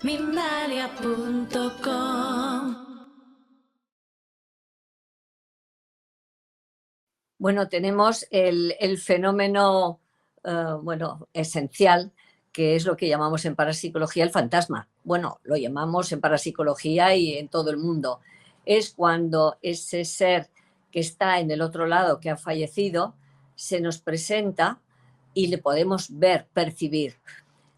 Mindalia.com. Bueno, tenemos el fenómeno esencial, que es lo que llamamos en parapsicología el fantasma. Bueno, lo llamamos en parapsicología y en todo el mundo. Es cuando ese ser que está en el otro lado, que ha fallecido, se nos presenta y le podemos ver, percibir.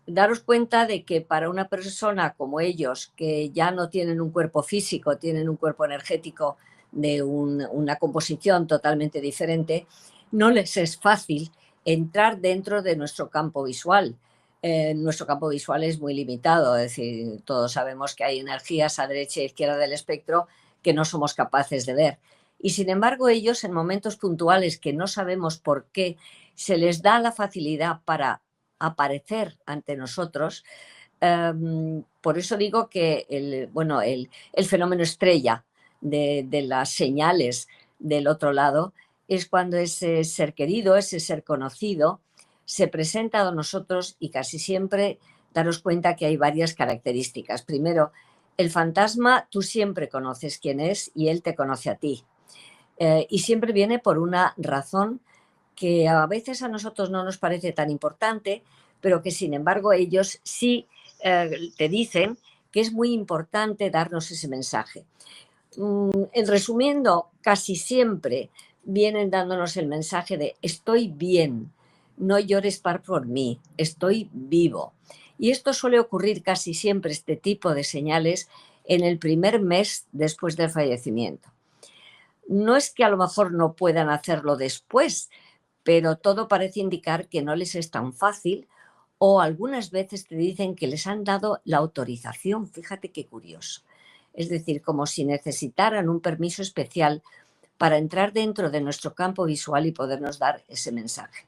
Daros cuenta de que para una persona como ellos, que ya no tienen un cuerpo físico, tienen un cuerpo energético de una composición totalmente diferente, no les es fácil entrar dentro de nuestro campo visual. Nuestro campo visual es muy limitado, es decir, todos sabemos que hay energías a derecha e izquierda del espectro que no somos capaces de ver. Y sin embargo, ellos en momentos puntuales que no sabemos por qué, se les da la facilidad para aparecer ante nosotros. Por eso digo que el fenómeno estrella de las señales del otro lado es cuando ese ser querido, ese ser conocido, se presenta a nosotros y casi siempre daros cuenta que hay varias características. Primero, el fantasma tú siempre conoces quién es y él te conoce a ti. Y siempre viene por una razón que a veces a nosotros no nos parece tan importante, pero que sin embargo ellos sí te dicen que es muy importante darnos ese mensaje. En resumiendo, casi siempre vienen dándonos el mensaje de estoy bien, no llores por mí, estoy vivo. Y esto suele ocurrir casi siempre, este tipo de señales, en el primer mes después del fallecimiento. No es que a lo mejor no puedan hacerlo después, pero todo parece indicar que no les es tan fácil, o algunas veces te dicen que les han dado la autorización, fíjate qué curioso. Es decir, como si necesitaran un permiso especial para entrar dentro de nuestro campo visual y podernos dar ese mensaje.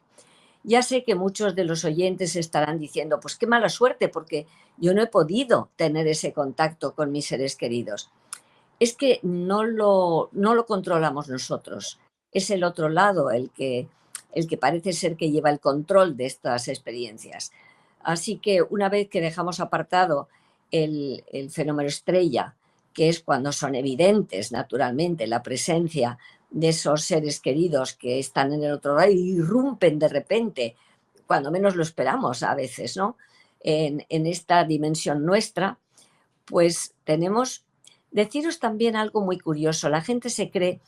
Ya sé que muchos de los oyentes estarán diciendo, pues qué mala suerte, porque yo no he podido tener ese contacto con mis seres queridos. Es que no lo controlamos nosotros, es el otro lado el que parece ser que lleva el control de estas experiencias. Así que una vez que dejamos apartado el fenómeno estrella, que es cuando son evidentes, naturalmente, la presencia de esos seres queridos que están en el otro lado y irrumpen de repente, cuando menos lo esperamos a veces, ¿no? En esta dimensión nuestra, pues tenemos. Deciros también algo muy curioso. La gente se cree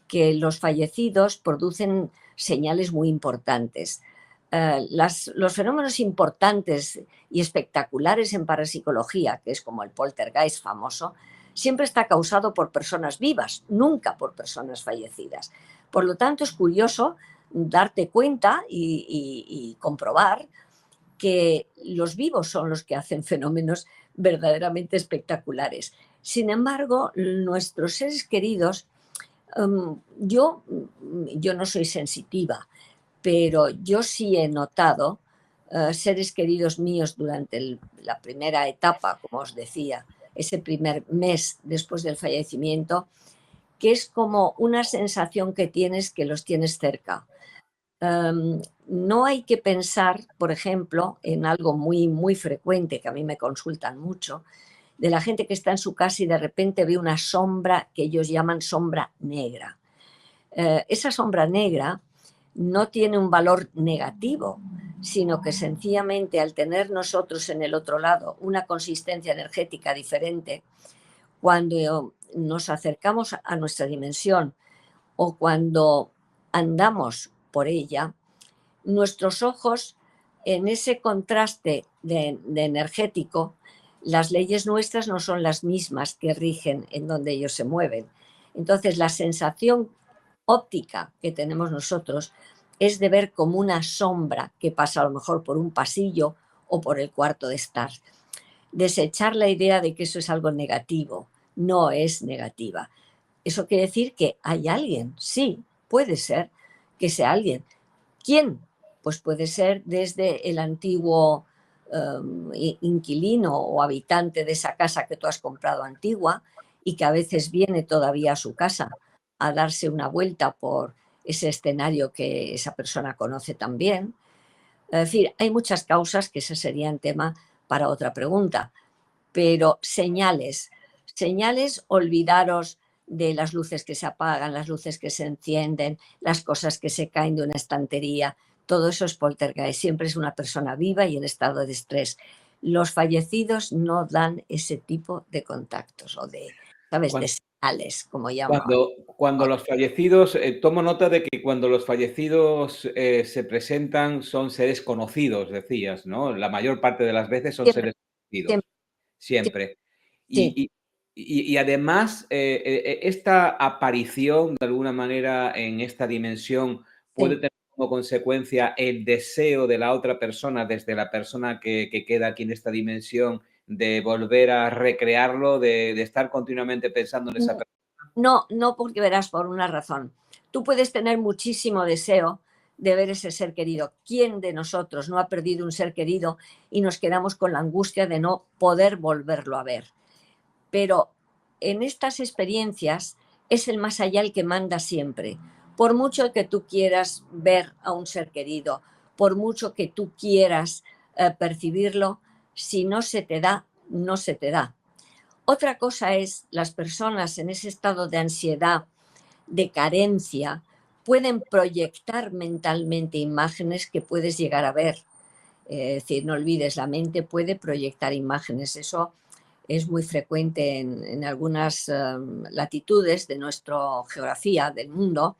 que los fallecidos producen señales muy importantes. Los fenómenos importantes y espectaculares en parapsicología, que es como el poltergeist famoso, siempre está causado por personas vivas, nunca por personas fallecidas. Por lo tanto, es curioso darte cuenta y comprobar que los vivos son los que hacen fenómenos verdaderamente espectaculares. Sin embargo, nuestros seres queridos, yo no soy sensitiva, pero yo sí he notado seres queridos míos durante la primera etapa, como os decía, ese primer mes después del fallecimiento, que es como una sensación que tienes que los tienes cerca. No hay que pensar, por ejemplo, en algo muy, muy frecuente que a mí me consultan mucho, de la gente que está en su casa y de repente ve una sombra que ellos llaman sombra negra. Esa sombra negra no tiene un valor negativo, sino que sencillamente al tener nosotros en el otro lado una consistencia energética diferente, cuando nos acercamos a nuestra dimensión o cuando andamos por ella, nuestros ojos, en ese contraste de energético, las leyes nuestras no son las mismas que rigen en donde ellos se mueven. Entonces, la sensación óptica que tenemos nosotros es de ver como una sombra que pasa a lo mejor por un pasillo o por el cuarto de estar. Desechar la idea de que eso es algo negativo, no es negativa. Eso quiere decir que hay alguien, sí, puede ser que sea alguien. ¿Quién? Pues puede ser desde el antiguo inquilino o habitante de esa casa que tú has comprado antigua y que a veces viene todavía a su casa a darse una vuelta por ese escenario que esa persona conoce también. Es decir, hay muchas causas que ese sería un tema para otra pregunta. pero señales, señales, olvidaros de las luces que se apagan, las luces que se encienden, las cosas que se caen de una estantería, todo eso es poltergeist, siempre es una persona viva y en estado de estrés. Los fallecidos no dan ese tipo de contactos o de, ¿sabes?, de Cuan señales, como llamo. cuando los fallecidos, tomo nota de que cuando los fallecidos, se presentan son seres conocidos, decías, ¿no? La mayor parte de las veces son Siempre, seres conocidos, siempre, siempre. sí, Y y además, esta aparición, de alguna manera, en esta dimensión, puede sí. tener como consecuencia el deseo de la otra persona, desde la persona que queda aquí en esta dimensión, de volver a recrearlo, de estar continuamente pensando en esa persona. No, no, porque verás, por una razón. Tú puedes tener muchísimo deseo de ver ese ser querido. ¿Quién de nosotros no ha perdido un ser querido y nos quedamos con la angustia de no poder volverlo a ver? Pero en estas experiencias es el más allá el que manda siempre. Por mucho que tú quieras ver a un ser querido, por mucho que tú quieras percibirlo, si no se te da, no se te da. Otra cosa es las personas en ese estado de ansiedad, de carencia, pueden proyectar mentalmente imágenes que puedes llegar a ver. Es decir, no olvides, la mente puede proyectar imágenes. Eso es muy frecuente en algunas latitudes de nuestra geografía, del mundo,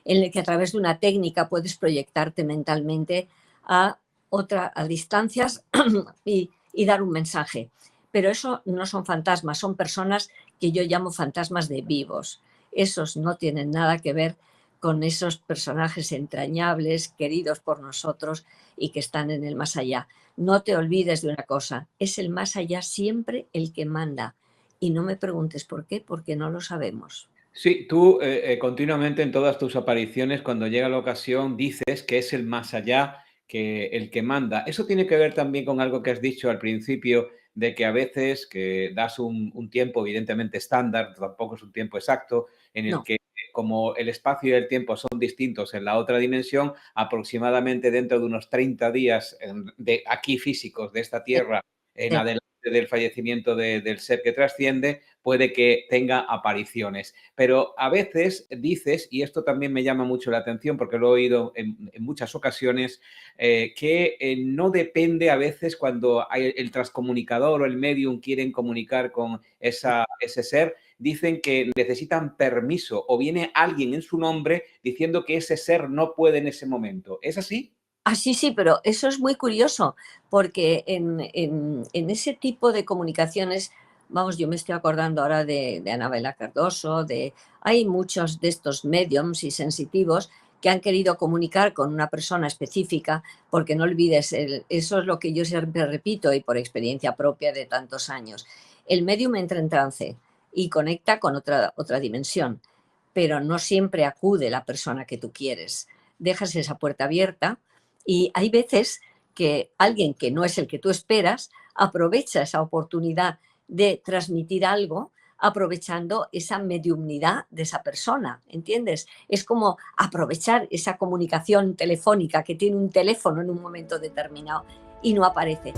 en el que a través de una técnica puedes proyectarte mentalmente a a distancias y dar un mensaje. Pero eso no son fantasmas, son personas que yo llamo fantasmas de vivos. Esos no tienen nada que ver con esos personajes entrañables, queridos por nosotros y que están en el más allá. No te olvides de una cosa, es el más allá siempre el que manda. Y no me preguntes por qué, porque no lo sabemos. Sí, tú, continuamente en todas tus apariciones, cuando llega la ocasión, dices que es el más allá que el que manda. Eso tiene que ver también con algo que has dicho al principio, de que a veces que das un tiempo evidentemente estándar, tampoco es un tiempo exacto, en el No, que como el espacio y el tiempo son distintos en la otra dimensión, aproximadamente dentro de unos 30 días, de aquí físicos de esta sí, tierra en sí. adelante del fallecimiento del ser que trasciende, puede que tenga apariciones. Pero a veces dices, y esto también me llama mucho la atención porque lo he oído en muchas ocasiones, que no depende a veces cuando hay el transcomunicador o el medium quieren comunicar con ese ser, dicen que necesitan permiso o viene alguien en su nombre diciendo que ese ser no puede en ese momento. ¿Es así? Ah, sí, sí, pero eso es muy curioso, porque en ese tipo de comunicaciones, vamos, yo me estoy acordando ahora de Anabela Cardoso, hay muchos de estos mediums y sensitivos que han querido comunicar con una persona específica, porque no olvides, eso es lo que yo siempre repito y por experiencia propia de tantos años. El medium entra en trance y conecta con otra dimensión, pero no siempre acude la persona que tú quieres. Dejas esa puerta abierta y hay veces que alguien que no es el que tú esperas aprovecha esa oportunidad de transmitir algo aprovechando esa mediumnidad de esa persona, ¿entiendes? Es como aprovechar esa comunicación telefónica que tiene un teléfono en un momento determinado y no aparece.